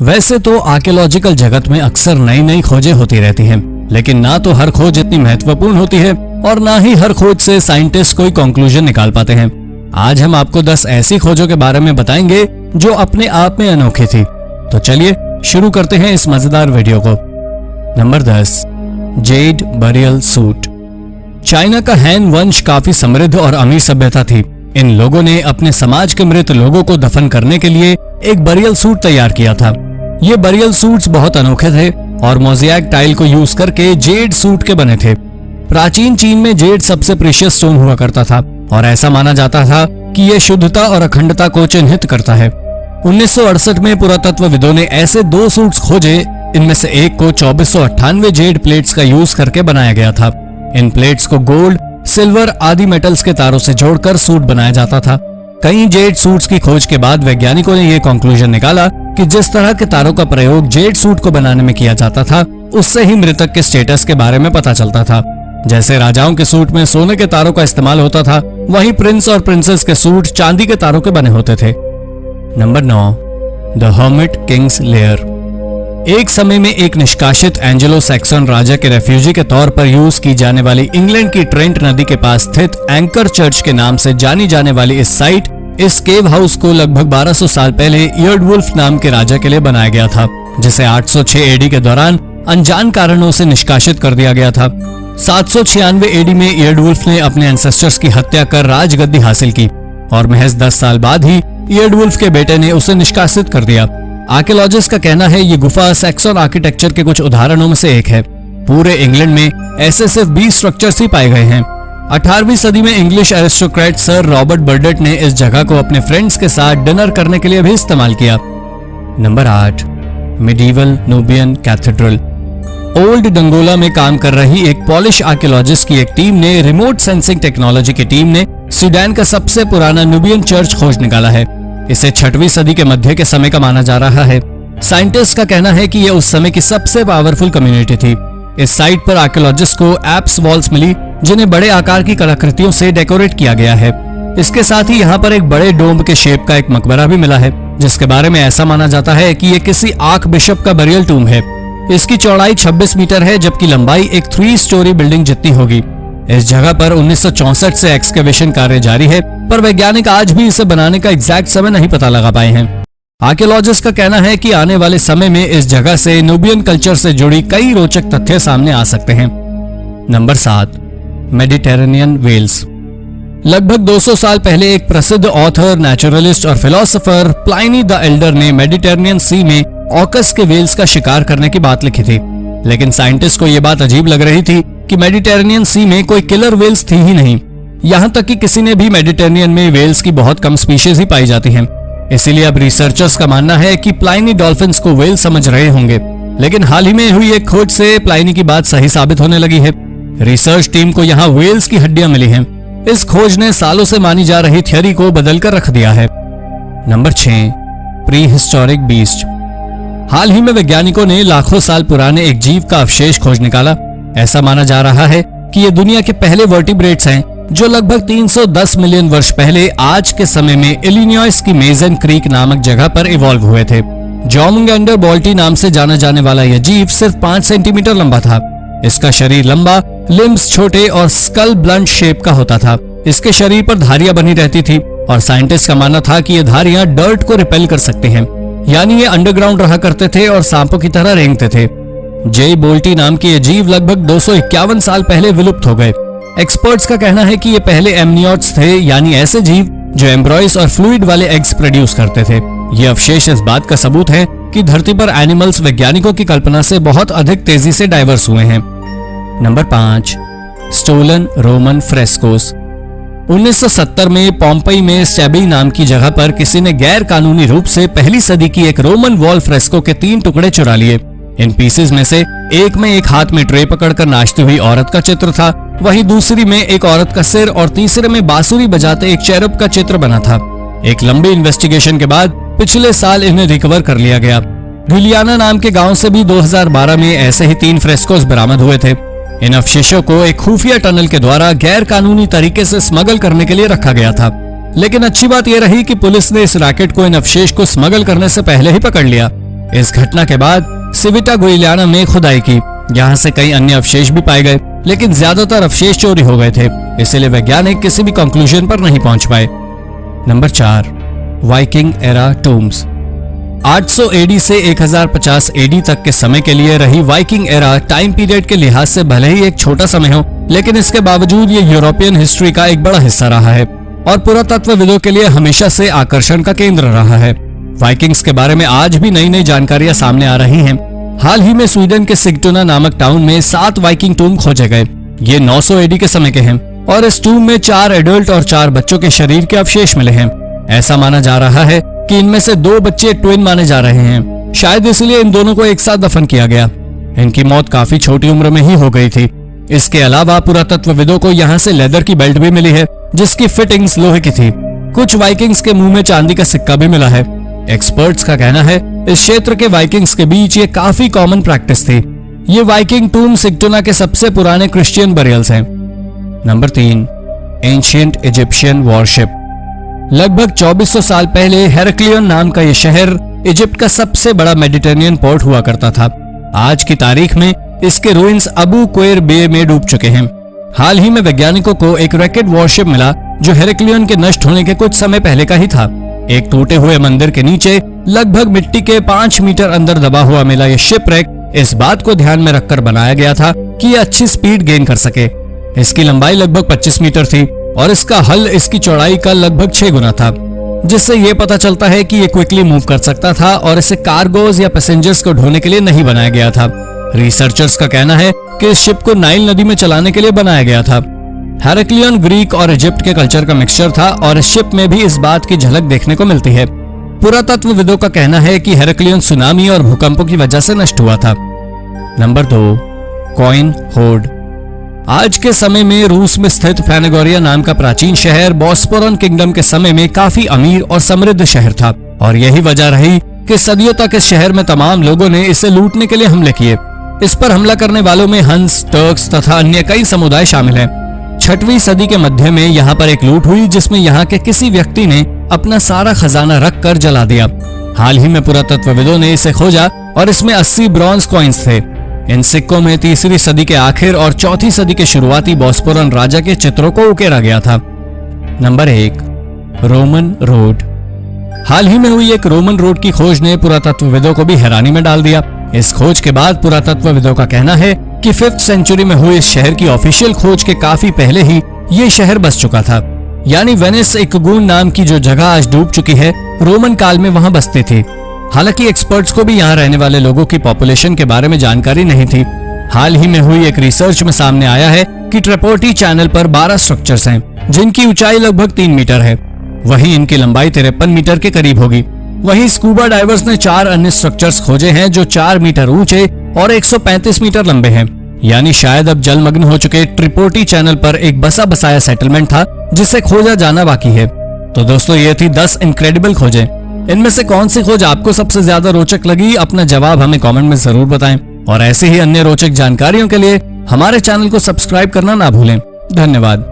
वैसे तो आर्कियोलॉजिकल जगत में अक्सर नई नई खोजें होती रहती हैं, लेकिन ना तो हर खोज इतनी महत्वपूर्ण होती है और ना ही हर खोज से साइंटिस्ट कोई कंक्लूजन निकाल पाते हैं। आज हम आपको 10 ऐसी खोजों के बारे में बताएंगे जो अपने आप में अनोखी थी। तो चलिए शुरू करते हैं इस मजेदार वीडियो को। Number 10, Z burial suit. China का हैन वंश काफी समृद्ध और अमीर सभ्यता थी। इन लोगों ने अपने समाज के मृत लोगों को दफन करने के लिए एक बरियल सूट तैयार किया था। ये बरियल सूट्स बहुत अनोखे थे और मोज़ेक टाइल को यूज करके जेड सूट के बने थे। प्राचीन चीन में जेड सबसे प्रीशियस स्टोन हुआ करता था और ऐसा माना जाता था कि यह शुद्धता और अखंडता को चिन्हित करता है। 1968 में पुरातत्वविदों ने ऐसे 2 सूट्स खोजे। इनमें से एक को 2498 जेड प्लेट्स का यूज करके बनाया गया था। इन प्लेट्स को गोल्ड, सिल्वर आदि मेटल्स के तारों से जोड़कर सूट बनाया जाता था। कई जेड सूट्स की खोज के बाद वैज्ञानिकों ने यह कंक्लूजन निकाला कि जिस तरह के तारों का प्रयोग जेड सूट को बनाने में किया जाता था, उससे ही मृतक के स्टेटस के बारे में पता चलता था। जैसे राजाओं के सूट में सोने के तारों का इस्तेमाल होता था, वहीं प्रिंस और प्रिंसेस के सूट चांदी के तारों के बने होते थे। Number 9, the hermit Kings layer. एक समय में एक निष्कासित एंजेलो सैक्सन राजा के रेफ्यूजी के तौर पर यूज की जाने वाली इंग्लैंड की ट्रेंट नदी के पास स्थित एंकर चर्च के नाम से जानी जाने वाली इस साइट, इस केव हाउस को लगभग 1200 साल पहले इयर्डवुल्फ नाम के राजा के लिए बनाया गया था, जिसे 806 एडी के दौरान अनजान कारणों से निष्कासित कर दिया गया था। 796 एडी में इयर्डवुल्फ ने अपने एंसेस्टर्स की हत्या कर राजगद्दी हासिल की और महज 10 साल बाद ही इयर्डवुल्फ के बेटे ने उसे निष्कासित कर दिया। आर्कियोलॉजिस्ट का कहना है ये गुफा सैक्सन आर्किटेक्चर के कुछ उदाहरणों में से एक है। पूरे इंग्लैंड में ऐसे सिर्फ 20 स्ट्रक्चर्स ही पाए गए हैं। 18वीं सदी में English aristocrat sir Robert birth date ने इस जगह को अपने फ्रेंड्स के साथ डिनर करने के लिए भी इस्तेमाल किया। Number 8, medieval Nubian cathedral. Old Dongola में काम कर रही एक पॉलिश आर्कियोलॉजिस्ट की एक टीम ने रिमोट सेंसिंग टेक्नोलॉजी की टीम ने सूडान का सबसे पुराना नुबियन चर्च खोज निकाला है। इसे 6वीं सदी के मध्य के समय का माना जा रहा है। साइंटिस्ट का कहना है कि यह उस समय की सबसे पावरफुल कम्युनिटी थी। इस साइट पर आर्कियोलॉजिस्ट को एप्स वॉल्स मिली, जिन्हें बड़े आकार की कलाकृतियों से डेकोरेट किया गया है। इसके साथ ही यहाँ पर एक बड़े डोम के शेप का एक मकबरा भी मिला है, जिसके बारे में ऐसा माना जाता है कि ये किसी आर्क बिशप का बरियल टूम है। इसकी चौड़ाई 26 मीटर है, जबकि लंबाई एक 3 स्टोरी बिल्डिंग जितनी होगी। इस जगह पर 1964 से एक्सकेवेशन कार्य जारी है, पर वैज्ञानिक आज भी इसे बनाने का एग्जैक्ट समय नहीं पता लगा पाए हैं। आर्कियोलॉजिस्ट का कहना है कि आने वाले समय में इस जगह से नुबियन कल्चर से जुड़ी कई रोचक तथ्य सामने आ सकते हैं। Number 7, Mediterranean wells. लगभग 200 साल पहले एक प्रसिद्ध ऑथर, नेचुरलिस्ट और फिलोसोफर प्लाइनी द एल्डर ने मेडिटेरेनियन सी में ऑकस के वेल्स का शिकार करने की बात लिखी थी। लेकिन साइंटिस्ट को यह बात अजीब लग रही थी कि मेडिटेरेनियन सी में कोई किलर वेल्स थी ही नहीं। यहाँ तक कि किसी ने भी मेडिटेरेनियन में वेल्स की बहुत कम स्पीशीज ही पाई जाती हैं। इसीलिए अब रिसर्चर्स का मानना है कि प्लाइनी डॉल्फिन्स को वेल समझ रहे होंगे। लेकिन हाल ही में हुई एक खोज से प्लाइनी की बात सही साबित होने लगी है। रिसर्च टीम को यहाँ वेल्स की हड्डियां मिली हैं। इस खोज ने सालों से मानी जा रही थ्योरी को बदलकर रख दिया है। Number 6, prehistoric beast. हाल ही में वैज्ञानिकों ने लाखों साल पुराने एक जीव का अवशेष खोज निकाला। ऐसा माना जा रहा है कि ये दुनिया के पहले वर्टिब्रेट्स हैं, जो लगभग 310 मिलियन वर्ष पहले आज के समय में इलिनॉइस की मेजन क्रीक नामक जगह पर इवॉल्व हुए थे। जोमगैंडर बोल्टी नाम से जाना जाने वाला यह जीव सिर्फ 5 सेंटीमीटर लंबा था। इसका शरीर लंबा, लिम्स छोटे और स्कल ब्लंट शेप का होता था। इसके शरीर पर धारियां बनी रहती थी और साइंटिस्ट का मानना था कि ये धारियां डर्ट को रिपेल कर सकती हैं, यानी ये अंडरग्राउंड रहा करते थे और सांपों की तरह रेंगते थे। जे बोल्टी नाम के ये जीव लगभग 251 साल पहले विलुप्त हो गए। एक्सपर्ट्स का कहना है कि ये पहले एमनियोट्स थे, यानी ऐसे जीव जो एम्ब्रॉयस और फ्लूइड वाले एग्स प्रोड्यूस करते थे। ये अवशेष इस बात का सबूत है कि धरती पर एनिमल्स वैज्ञानिकों की कल्पना से बहुत अधिक तेजी से डाइवर्स हुए हैं। Number 5, stolen Roman frescoes. 1970 में पोम्पई में स्टेबी नाम की जगह पर किसी ने गैर कानूनी रूप से पहली सदी की एक रोमन वॉल फ्रेस्को के 3 टुकड़े चुरा लिए। इन पीसेस में से एक में एक हाथ में ट्रे पकड़कर नाचती हुई औरत का चित्र था, वहीं दूसरी में एक औरत का सिर और तीसरे में बांसुरी बजाते एक चेरुब का चित्र बना था। एक लंबी इन्वेस्टिगेशन के बाद पिछले साल इन्हें रिकवर कर लिया गया। गिलियाना नाम के गांव से भी 2012 में ऐसे ही 3 फ्रेस्कोस बरामद हुए थे। इन अवशेषों को एक खुफिया टनल के द्वारा गैर कानूनी तरीके से स्मगल करने के लिए रखा गया था, लेकिन अच्छी बात यह रही कि पुलिस ने इस रैकेट को इन अवशेष को स्मगल करने से पहले ही पकड़ लिया। इस घटना के बाद सिविटा गुइलियाना में खुदाई की। यहाँ से कई अन्य अवशेष भी पाए गए, लेकिन ज्यादातर अवशेष चोरी हो गए थे, इसलिए वैज्ञानिक किसी भी कंक्लूजन पर नहीं पहुंच पाए। Number 4, Viking era tombs. 800 AD से 1050 एडी तक के समय के लिए रही वाइकिंग एरा टाइम पीरियड के लिहाज से भले ही एक छोटा समय हो, लेकिन इसके बावजूद ये यूरोपियन हिस्ट्री का एक बड़ा हिस्सा रहा है और पुरातत्वविदों के लिए हमेशा से आकर्षण का केंद्र रहा है। वाइकिंग्स के बारे में आज भी नई नई जानकारियां सामने आ रही हैं। हाल ही में स्वीडन के सिग्टुना नामक टाउन में 7 वाइकिंग टूम खोजे गए। ये 900 एडी के समय के हैं और इस टूम में 4 एडल्ट और 4 बच्चों के शरीर के अवशेष मिले हैं। ऐसा माना जा रहा है कि इनमें से 2 बच्चे ट्विन माने जा रहे हैं, शायद इसलिए इन दोनों को एक साथ दफन किया गया। इनकी मौत काफी छोटी उम्र में ही हो गई थी। इसके अलावा पुरातत्वविदों को यहाँ से लेदर की बेल्ट भी मिली है, जिसकी फिटिंग्स लोहे की थी। कुछ वाइकिंग्स के मुंह में चांदी का सिक्का भी मिला है। एक्सपर्ट्स का कहना है इस क्षेत्र के वाइकिंग्स के बीच ये काफी कॉमन प्रैक्टिस थी। ये वाइकिंग टूम सिग्टुना के सबसे पुराने क्रिश्चियन बरियल्स हैं। Number 3, ancient Egyptian worship. लगभग 2400 साल पहले हेराक्लियन नाम का यह शहर इजिप्ट का सबसे बड़ा मेडिटेरेनियन पोर्ट हुआ करता था। आज की तारीख में इसके रुइंस अबू क्वेर बे में डूब चुके हैं। हाल ही में वैज्ञानिकों को एक रॉकेट वॉरशिप मिला जो हेराक्लियन के नष्ट होने के कुछ समय पहले का ही था। एक टूटे हुए मंदिर के नीचे लगभग मिट्टी के 5 मीटर अंदर दबा हुआ मिला यह शिपरेक इस बात को ध्यान में रखकर बनाया गया था कि यह अच्छी स्पीड गेन कर सके। इसकी लंबाई लगभग 25 मीटर थी और इसका हल इसकी चौड़ाई का लगभग 6 गुना था, जिससे यह पता चलता है कि यह क्विकली मूव कर सकता था और इसे कार्गोज या पैसेंजर्स को ढोने के लिए नहीं बनाया गया था। रिसर्चर्स का कहना है कि इस शिप को नाइल नदी में चलाने के लिए बनाया गया था। हेराक्लियन ग्रीक और इजिप्ट के कल्चर का मिक्सचर था और इस शिप में भी इस बात की झलक देखने को मिलती है। पुरातत्वविदों का कहना है कि हेराक्लियन सुनामी और भूकंपों की वजह से नष्ट हुआ था। Number 2, coin horde. आज के समय में रूस में स्थित फैनेगोरिया नाम का प्राचीन शहर बॉस्पोरन किंगडम के समय में काफी अमीर और समृद्ध शहर था और यही वजह रही कि सदियों तक इस शहर में तमाम लोगों ने इसे लूटने के लिए हमले किए। इस पर हमला करने वालों में हंस, टर्क्स तथा अन्य कई समुदाय शामिल हैं। 6वीं सदी के मध्य में यहाँ पर एक लूट हुई जिसमें यहाँ के किसी व्यक्ति ने अपना सारा खजाना रख कर जला दिया। हाल ही में पुरातत्वविदों ने इसे खोजा और इसमें 80 ब्रॉन्ज कॉइन्स थे। इन सिक्कों में 3री सदी के आखिर और 4थी सदी के शुरुआती बॉस्पोरन राजा के चित्रों को उकेरा गया था। Number 1, Roman road. हाल ही में हुई एक रोमन रोड की खोज ने पुरातत्वविदों को भी हैरानी में डाल दिया। इस खोज के बाद पुरातत्वविदों का कहना है कि 5th सेंचुरी में हुई इस शहर की ऑफिशियल खोज के काफी पहले ही ये शहर बस चुका था। यानी वेनिस इकगून नाम की जो जगह आज डूब चुकी है, रोमन काल में वहां बसती थी। हालांकि एक्सपर्ट्स को भी यहाँ रहने वाले लोगों की पॉपुलेशन के बारे में जानकारी नहीं थी। हाल ही में हुई एक रिसर्च में सामने आया है कि ट्रिपोर्टी चैनल पर 12 स्ट्रक्चर्स हैं, जिनकी ऊंचाई लगभग 3 मीटर है। वहीं इनकी लंबाई 53 मीटर के करीब होगी। वहीं स्कूबा डाइवर्स ने 4 अन्य स्ट्रक्चर्स खोजे हैं जो 4 मीटर ऊंचे और 135 मीटर लंबे हैं। यानी शायद अब जलमग्न हो चुके ट्रिपोर्टी चैनल पर एक बसा बसाया सेटलमेंट था जिसे खोजा जाना बाकी है। तो दोस्तों, ये थी 10 इनक्रेडिबल खोजें। इनमें से कौन सी खोज आपको सबसे ज्यादा रोचक लगी? अपना जवाब हमें कमेंट में जरूर बताएं और ऐसे ही अन्य रोचक जानकारियों के लिए हमारे चैनल को सब्सक्राइब करना ना भूलें। धन्यवाद।